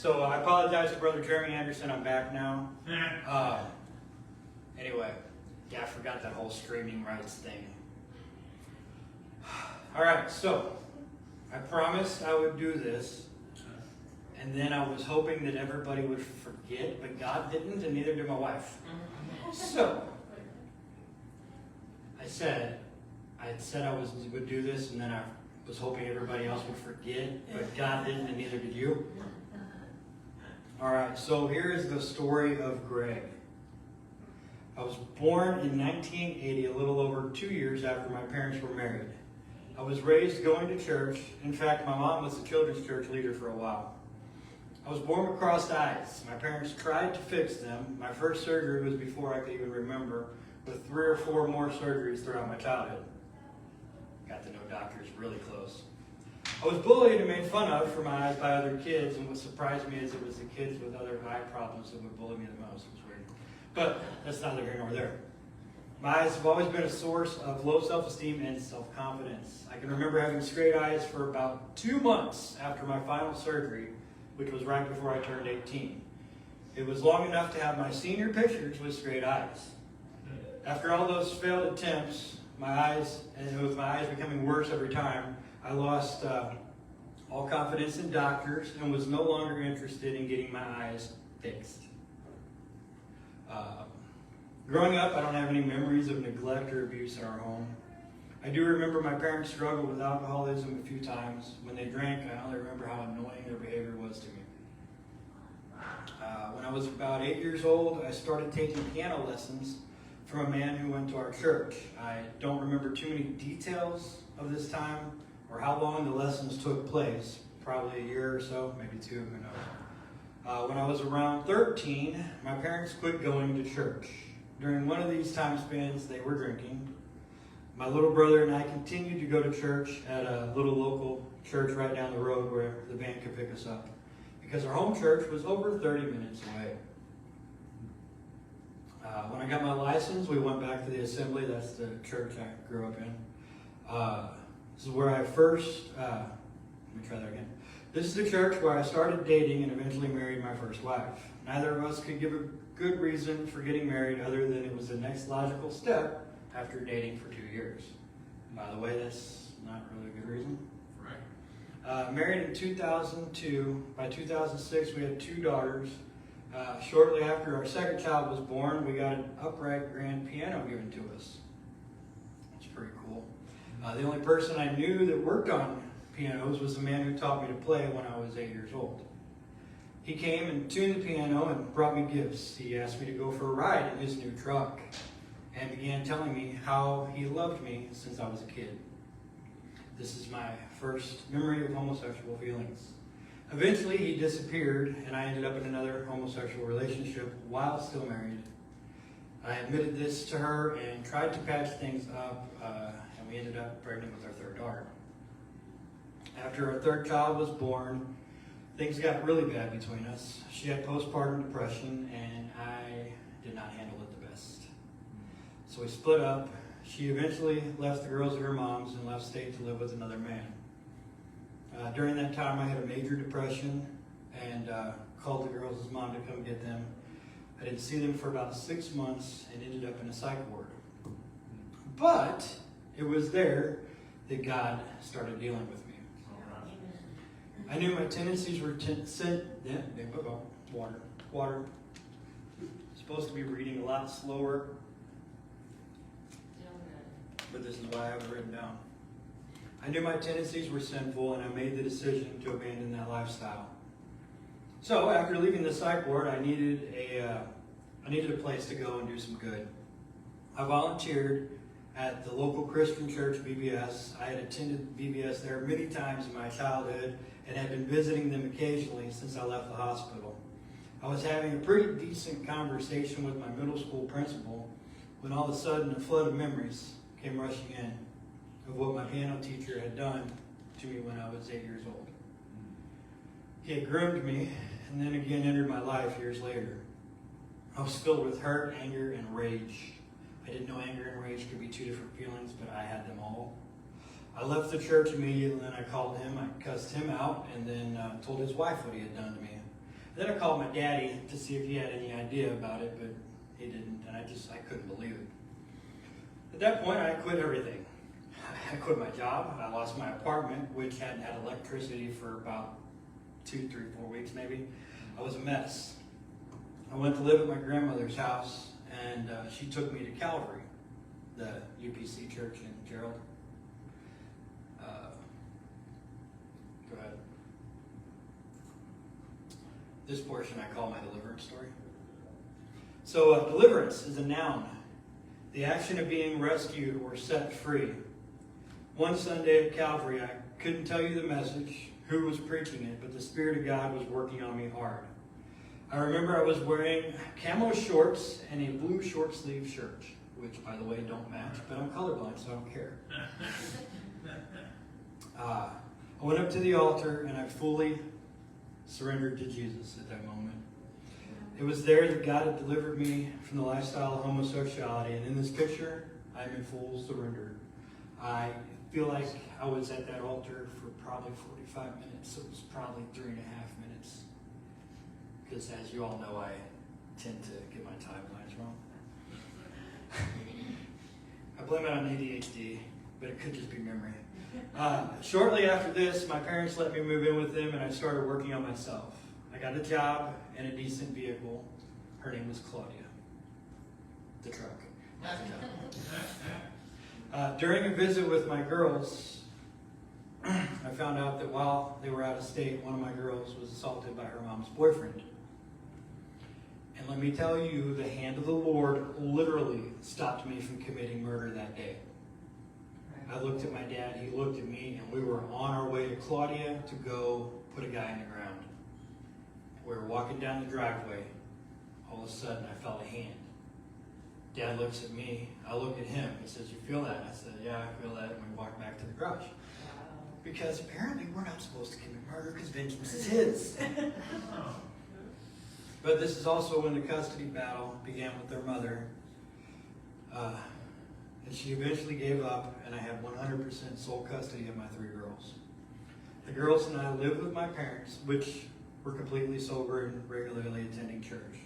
So I apologize to Brother Jeremy Anderson. I'm back now. Anyway, yeah, I forgot that whole streaming rights thing. All right, so I promised I would do this, and then I was hoping that everybody would forget, but God didn't, and neither did my wife. So I had said I would do this, and then I was hoping everybody else would forget, but God didn't, and neither did you. All right, so here is the story of Greg. I was born in 1980, a little over 2 years after my parents were married. I was raised going to church. In fact, my mom was the children's church leader for a while. I was born with crossed eyes. My parents tried to fix them. My first surgery was before I could even remember, with 3 or 4 more surgeries throughout my childhood. Got to know doctors really close. I was bullied and made fun of for my eyes by other kids, and what surprised me is it was the kids with other eye problems that would bully me the most. It was weird. But that's neither here nor there. My eyes have always been a source of low self-esteem and self-confidence. I can remember having straight eyes for about 2 months after my final surgery, which was right before I turned 18. It was long enough to have my senior pictures with straight eyes. After all those failed attempts, my eyes, and with my eyes becoming worse every time, I lost all confidence in doctors and was no longer interested in getting my eyes fixed. Growing up, I don't have any memories of neglect or abuse in our home. I do remember my parents struggled with alcoholism a few times. When they drank, I only remember how annoying their behavior was to me. When I was about 8 years old, I started taking piano lessons from a man who went to our church. I don't remember too many details of this time or how long the lessons took place, probably a year or so, maybe 2, who knows. When I was around 13, my parents quit going to church. During one of these time spans, they were drinking. My little brother and I continued to go to church at a little local church right down the road where the van could pick us up, because our home church was over 30 minutes away. When I got my license, we went back to the assembly. That's the church I grew up in. This is where I first, let me try that again. This is the church where I started dating and eventually married my first wife. Neither of us could give a good reason for getting married other than it was the next logical step after dating for 2 years. By the way, that's not really a good reason. Right. Married in 2002. By 2006, we had 2 daughters. Shortly after our second child was born, we got an upright grand piano given to us. It's pretty cool. The only person I knew that worked on pianos was the man who taught me to play when I was 8 years old. He came and tuned the piano and brought me gifts. He asked me to go for a ride in his new truck and began telling me how he loved me since I was a kid. This is my first memory of homosexual feelings. Eventually, he disappeared, and I ended up in another homosexual relationship while still married. I admitted this to her and tried to patch things up, and we ended up pregnant with our 3rd daughter. After our 3rd child was born, things got really bad between us. She had postpartum depression, and I did not handle it the best. So we split up. She eventually left the girls at her mom's and left state to live with another man. During that time, I had a major depression and called the girls' mom to come get them. I didn't see them for about 6 months and ended up in a psych ward. But it was there that God started dealing with me. I knew my tendencies were water. Supposed to be reading a lot slower, but this is why I have it written down. I knew my tendencies were sinful, and I made the decision to abandon that lifestyle. So after leaving the psych ward, I needed a place to go and do some good. I volunteered at the local Christian church, VBS. I had attended VBS there many times in my childhood and had been visiting them occasionally since I left the hospital. I was having a pretty decent conversation with my middle school principal when all of a sudden a flood of memories came rushing in of what my piano teacher had done to me when I was 8 years old. He had groomed me and then again entered my life years later. I was filled with hurt, anger, and rage. I didn't know anger and rage could be 2 different feelings, but I had them all. I left the church immediately, and I called him. I cussed him out, and then told his wife what he had done to me. Then I called my daddy to see if he had any idea about it, but he didn't, and I couldn't believe it. At that point, I quit everything. I quit my job. I lost my apartment, which hadn't had electricity for about 2, 3, 4 weeks maybe. I was a mess. I went to live at my grandmother's house, and she took me to Calvary, the UPC church in Gerald. Go ahead. This portion I call my deliverance story. So deliverance is a noun. The action of being rescued or set free. One Sunday at Calvary, I couldn't tell you the message, who was preaching it, but the Spirit of God was working on me hard. I remember I was wearing camo shorts and a blue short sleeve shirt, which, by the way, don't match, but I'm colorblind, so I don't care. I went up to the altar and I fully surrendered to Jesus at that moment. It was there that God had delivered me from the lifestyle of homosexuality, and in this picture, I'm in full surrender. I feel like I was at that altar for probably 45 minutes, so it was probably 3.5 minutes. Because as you all know, I tend to get my timelines wrong. I blame it on ADHD, but it could just be memory. Shortly after this, my parents let me move in with them, and I started working on myself. I got a job and a decent vehicle. Her name was Claudia. The truck. During a visit with my girls, I found out that while they were out of state, one of my girls was assaulted by her mom's boyfriend. And let me tell you, the hand of the Lord literally stopped me from committing murder that day. I looked at my dad, he looked at me, and we were on our way to Claudia to go put a guy in the ground. We were walking down the driveway. All of a sudden, I felt a hand. Dad looks at me. I look at him. He says, "You feel that?" I said, "Yeah, I feel that." And we walked back to the garage. Because apparently we're not supposed to commit murder because vengeance is his. But this is also when the custody battle began with their mother. And she eventually gave up, and I had 100% sole custody of my 3 girls. The girls and I lived with my parents, which were completely sober and regularly attending church.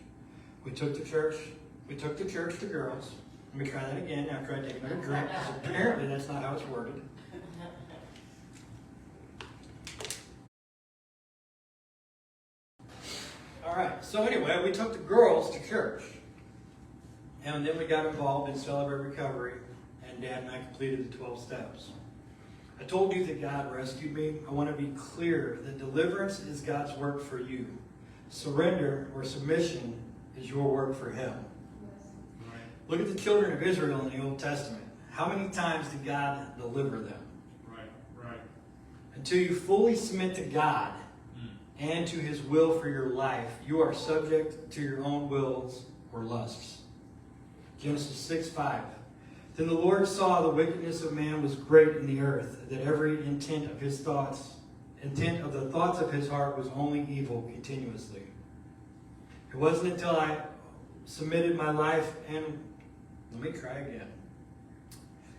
We took the church to girls. Let me try that again after I take another drink, because apparently that's not how it's worded. All right, so anyway, we took the girls to church. And then we got involved in Celebrate Recovery, and Dad and I completed the 12 steps. I told you that God rescued me. I want to be clear that deliverance is God's work for you. Surrender or submission is your work for Him. Right. Look at the children of Israel in the Old Testament. How many times did God deliver them? Right. Until you fully submit to God and to His will for your life, you are subject to your own wills or lusts. Genesis 6:5. Then the Lord saw the wickedness of man was great in the earth, that every intent of the thoughts of his heart was only evil continuously. It wasn't until I submitted my life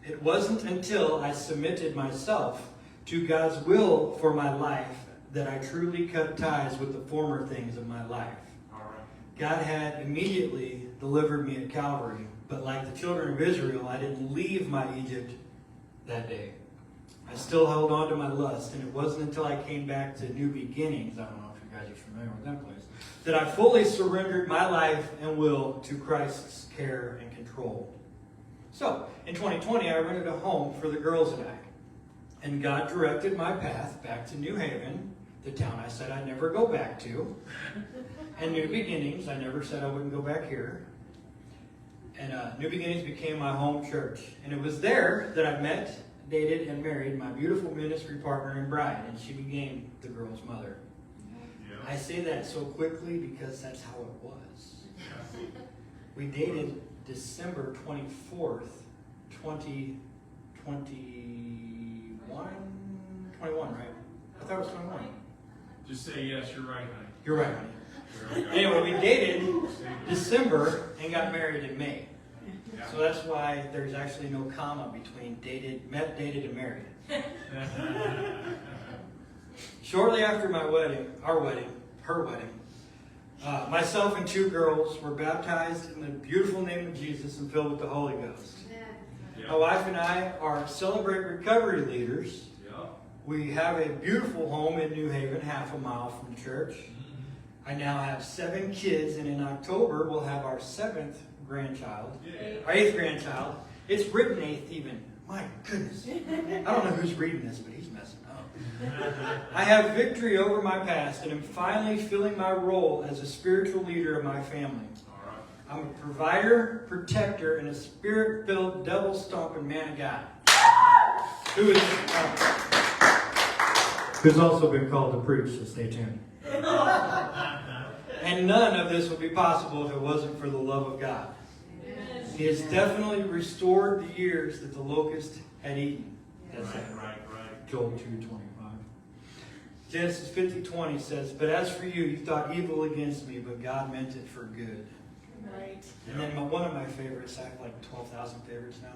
It wasn't until I submitted myself to God's will for my life that I truly cut ties with the former things of my life. All right. God had immediately delivered me at Calvary, but like the children of Israel, I didn't leave my Egypt that day. I still held on to my lust, and it wasn't until I came back to New Beginnings, I don't know if you guys are familiar with that place, that I fully surrendered my life and will to Christ's care and control. So, in 2020, I rented a home for the girls and I. And God directed my path back to New Haven, the town I said I'd never go back to. And New Beginnings, I never said I wouldn't go back here. And New Beginnings became my home church. And it was there that I met, dated, and married my beautiful ministry partner and bride. And she became the girls' mother. Yeah. I say that so quickly because that's how it was. Yeah. We dated December 24th, 2021. 21, right? I thought it was 21. Just say yes, you're right, honey. You're right, honey. Anyway, we dated December and got married in May. So that's why there's actually no comma between met, dated, and married. Shortly after her wedding, Myself and 2 girls were baptized in the beautiful name of Jesus and filled with the Holy Ghost. My wife and I are Celebrate Recovery leaders. We have a beautiful home in New Haven, half a mile from the church. I now have 7 kids, and in October we'll have our 7th grandchild, our 8th grandchild. It's written 8th even. My goodness. I don't know who's reading this, but he's messing up. I have victory over my past, and am finally filling my role as a spiritual leader of my family. I'm a provider, protector, and a spirit-filled, devil-stomping man of God. Who's also been called to preach, so stay tuned. And none of this would be possible if it wasn't for the love of God. He has definitely restored the years that the locust had eaten. That's right. Joel 2:25. Genesis 50:20 says, "But as for you, you thought evil against me, but God meant it for good." Right. And then one of my favorites, I have like 12,000 favorites now.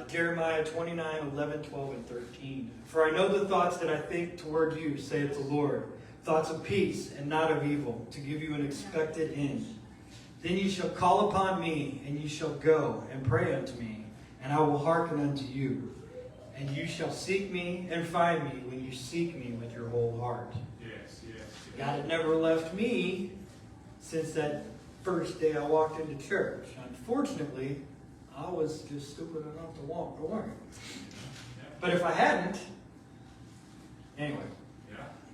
Jeremiah 29:11, 12, and 13. "For I know the thoughts that I think toward you, saith the Lord, thoughts of peace and not of evil, to give you an expected end. Then ye shall call upon me, and ye shall go and pray unto me, and I will hearken unto you. And you shall seek me and find me when you seek me with your whole heart." Yes. God had never left me since that first day I walked into church. Unfortunately, I was just stupid enough to walk away. But if I hadn't, anyway.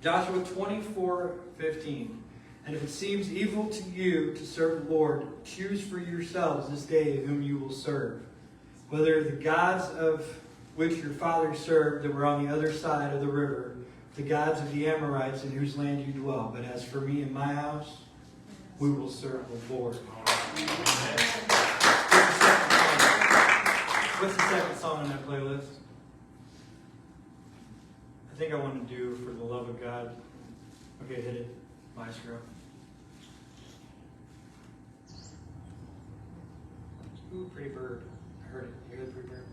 Joshua 24:15. "And if it seems evil to you to serve the Lord, choose for yourselves this day whom you will serve, whether the gods of which your fathers served that were on the other side of the river, the gods of the Amorites in whose land you dwell. But as for me and my house, we will serve the Lord." What's the second song on that playlist? I think I want to do "For the Love of God." Okay, hit it, Maestro. Ooh, pretty bird. I heard it. You hear the pretty bird?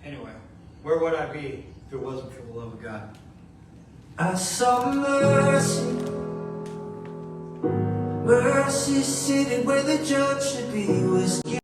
Anyway, where would I be if it wasn't for the love of God? I saw mercy, mercy sitting where the judge should be, was you.